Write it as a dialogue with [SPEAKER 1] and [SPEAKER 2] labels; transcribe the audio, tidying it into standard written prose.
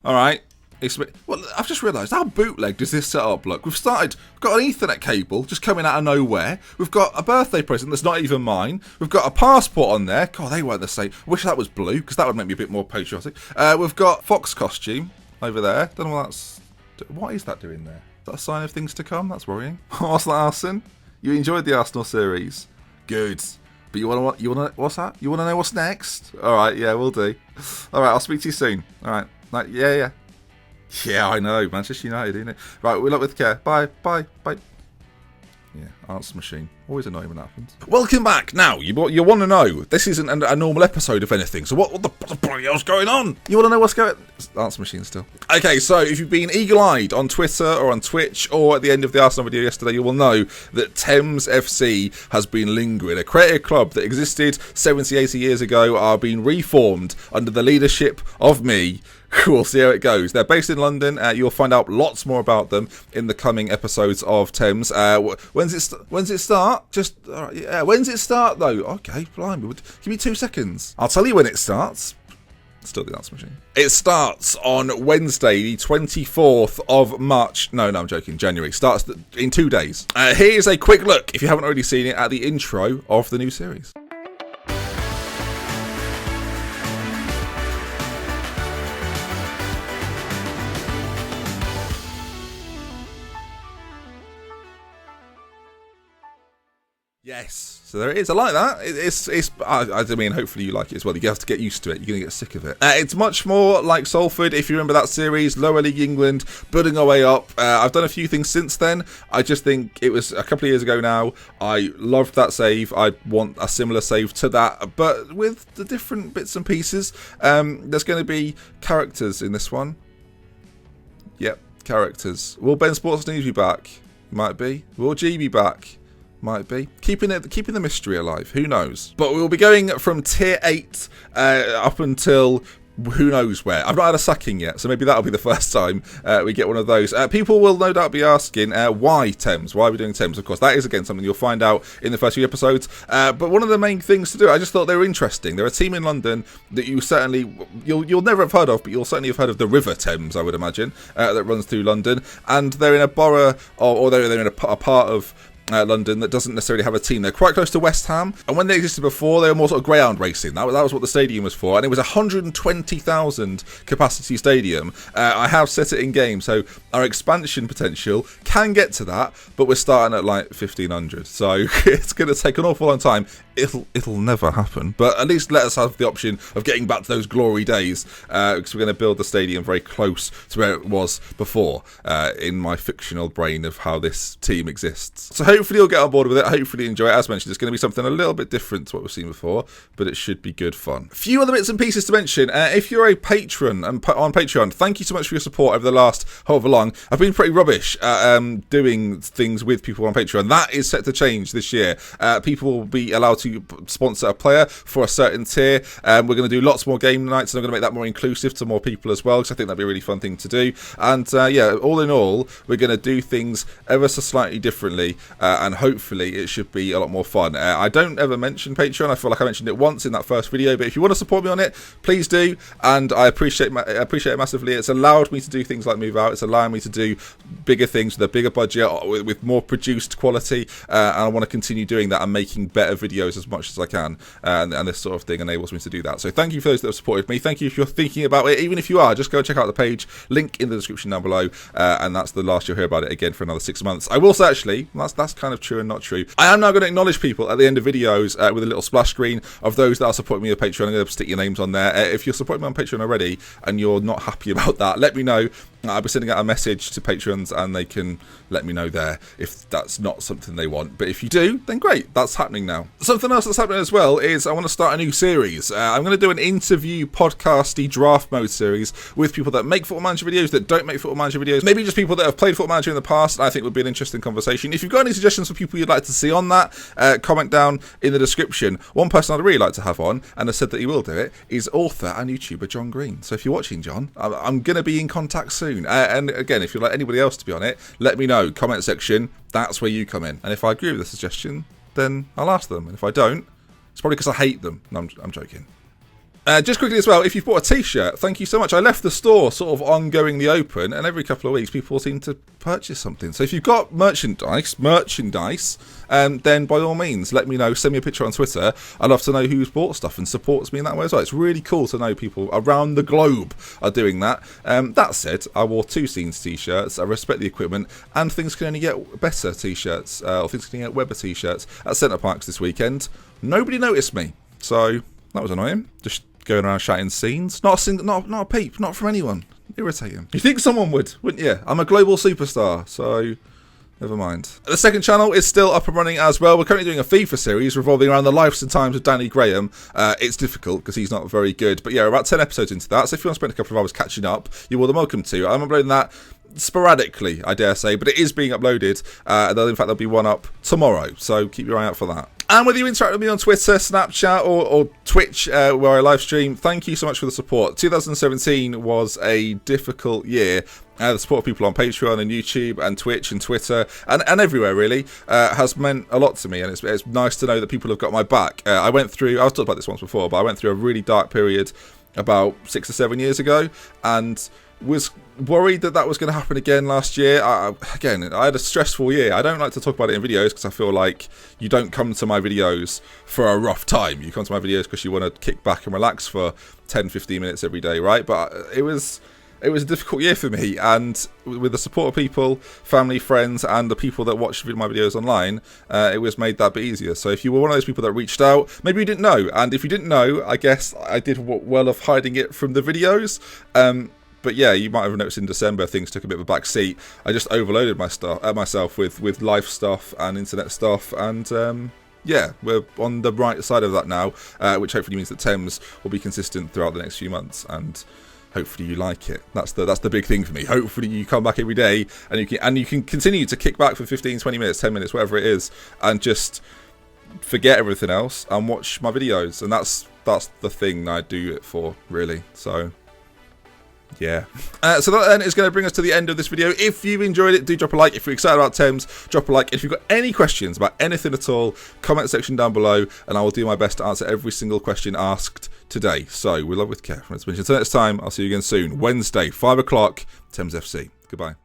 [SPEAKER 1] All right. Well, I've just realised how bootleg does this setup look? We've got an Ethernet cable just coming out of nowhere. We've got a birthday present that's not even mine. We've got a passport on there. God, they weren't the same. I wish that was blue because that would make me a bit more patriotic. We've got Fox costume over there. Don't know what is that doing there? Is that a sign of things to come? That's worrying. What's that, Arsene? You enjoyed the Arsenal series? Good. But what's that? You want to know what's next? All right, yeah, we'll do. All right, I'll speak to you soon. All right, yeah. Yeah, I know. Manchester United, isn't it? Right, we luck with care. Bye. Yeah, answer machine. Always annoying when that happens. Welcome back. Now, you want to know. This isn't a normal episode of anything. So what the bloody hell's going on? You want to know what's going on? Answer machine still. Okay, so if you've been eagle-eyed on Twitter or on Twitch or at the end of the Arsenal video yesterday, you will know that Thames FC has been lingering. A creative club that existed 70, 80 years ago are being reformed under the leadership of me. We'll see how it goes. They're based in London. You'll find out lots more about them in the coming episodes of Thames. When's it start? When's it start though? Okay, blimey. Give me 2 seconds. I'll tell you when it starts. Still the answer machine. It starts on Wednesday, the 24th of March. No, I'm joking. January. Starts in 2 days. Here's a quick look, if you haven't already seen it, at the intro of the new series. Yes, so there it is. I like that. I mean, hopefully you like it as well. You have to get used to it. You're going to get sick of it. It's much more like Salford, if you remember that series, Lower League England, building our way up. I've done a few things since then. I just think it was a couple of years ago now. I loved that save. I want a similar save to that, but with the different bits and pieces. There's going to be characters in this one. Yep, characters. Will Ben Sports News be back? Might be. Will G be back? Might be. Keeping the mystery alive. Who knows? But we'll be going from tier 8 up until who knows where. I've not had a sacking yet, so maybe that'll be the first time we get one of those. People will no doubt be asking, why Thames? Why are we doing Thames? Of course, that is, again, something you'll find out in the first few episodes. But one of the main things to do, I just thought they were interesting. They're a team in London that you'll never have heard of, but you'll certainly have heard of the River Thames, I would imagine, that runs through London. And they're in a borough, or they're in a part of London that doesn't necessarily have a team. They're quite close to West Ham, and when they existed before, they were more sort of greyhound racing. That was what the stadium was for, and it was a 120,000 capacity stadium. I have set it in game, so our expansion potential can get to that, but we're starting at like 1,500, so it's going to take an awful long time. It'll never happen, but at least let us have the option of getting back to those glory days, because we're going to build the stadium very close to where it was before, in my fictional brain of how this team exists. So hopefully you'll get on board with it. Hopefully enjoy it. As mentioned, it's going to be something a little bit different to what we've seen before, but it should be good fun. A few other bits and pieces to mention. If you're a patron on Patreon, thank you so much for your support over the last however long. I've been pretty rubbish at doing things with people on Patreon. That is set to change this year. People will be allowed to sponsor a player for a certain tier. We're going to do lots more game nights, and I'm going to make that more inclusive to more people as well, because I think that'd be a really fun thing to do. And all in all, we're going to do things ever so slightly differently, and hopefully it should be a lot more fun. I don't ever mention Patreon. I feel like I mentioned it once in that first video, but if you want to support me on it, please do, and I appreciate it massively. It's allowed me to do things like move out. It's allowing me to do bigger things with a bigger budget, with more produced quality, and I want to continue doing that and making better videos as much as I can, and this sort of thing enables me to do that. So thank you for those that have supported me. Thank you if you're thinking about it. Even if you are, just go check out the page, link in the description down below, and that's the last you'll hear about it again for another 6 months. I will say, actually, that's kind of true and not true. I am now going to acknowledge people at the end of videos with a little splash screen of those that are supporting me on Patreon. I'm going to stick your names on there. If you're supporting me on Patreon already and you're not happy about that, let me know. I'll be sending out a message to patrons, and they can let me know there if that's not something they want. But if you do, then great, that's happening now. Something else that's happening as well is I want to start a new series. I'm going to do an interview podcasty draft mode series with people that make Football Manager videos, that don't make Football Manager videos, maybe just people that have played Football Manager in the past. I think would be an interesting conversation. If you've got any suggestions for people you'd like to see on that, comment down in the description. One person I'd really like to have on, and has said that he will do it, is author and YouTuber John Green. So if you're watching, John, I'm going to be in contact soon. And again, if you'd like anybody else to be on it, let me know. Comment section, that's where you come in. And if I agree with the suggestion, then I'll ask them. And if I don't, it's probably because I hate them. No, I'm joking. Just quickly as well, if you've bought a t-shirt, thank you so much. I left the store sort of ongoingly open, and every couple of weeks people seem to purchase something. So if you've got merchandise, then by all means, let me know. Send me a picture on Twitter. I'd love to know who's bought stuff and supports me in that way as well. It's really cool to know people around the globe are doing that. That said, I wore 2 Scenes t-shirts. I respect the equipment, and things can only get better t-shirts, or things can get Weber t-shirts at Centre Parks this weekend. Nobody noticed me, so that was annoying. Just going around shouting Scenes. Not a peep, not from anyone. Irritating. You think someone would, wouldn't you? I'm a global superstar, so never mind. The second channel is still up and running as well. We're currently doing a FIFA series revolving around the lives and times of Danny Graham. It's difficult because he's not very good, but yeah, we're about 10 episodes into that, so if you want to spend a couple of hours catching up, you're more than welcome to. I'm uploading that sporadically, I dare say, but it is being uploaded. In fact, there'll be one up tomorrow, so keep your eye out for that. And whether you interact with me on Twitter, Snapchat, or Twitch, where I live stream, thank you so much for the support. 2017 was a difficult year. The support of people on Patreon and YouTube and Twitch and Twitter and everywhere really has meant a lot to me, and it's nice to know that people have got my back. I was talked about this once before, but I went through a really dark period about 6 or 7 years ago, and was worried that was going to happen again last year. I had a stressful year. I don't like to talk about it in videos because I feel like you don't come to my videos for a rough time. You come to my videos because you want to kick back and relax for 10-15 minutes every day, right? But it was a difficult year for me, and with the support of people, family, friends, and the people that watch my videos online, it was made that bit easier. So if you were one of those people that reached out, maybe you didn't know, and if you didn't know, I guess I did well of hiding it from the videos. But yeah, you might have noticed in December things took a bit of a back seat. I just overloaded myself with life stuff and internet stuff, and yeah, we're on the right side of that now, which hopefully means that Thames will be consistent throughout the next few months, and hopefully you like it. That's the big thing for me. Hopefully you come back every day, and you can continue to kick back for 15, 20 minutes, 10 minutes, whatever it is, and just forget everything else and watch my videos. And that's the thing I do it for, really. So yeah. So that then is going to bring us to the end of this video. If you enjoyed it, do drop a like. If you're excited about Thames, drop a like. If you've got any questions about anything at all, comment section down below, and I will do my best to answer every single question asked today. So we love with care. Until next time, I'll see you again soon. Wednesday, 5 o'clock, Thames FC. Goodbye.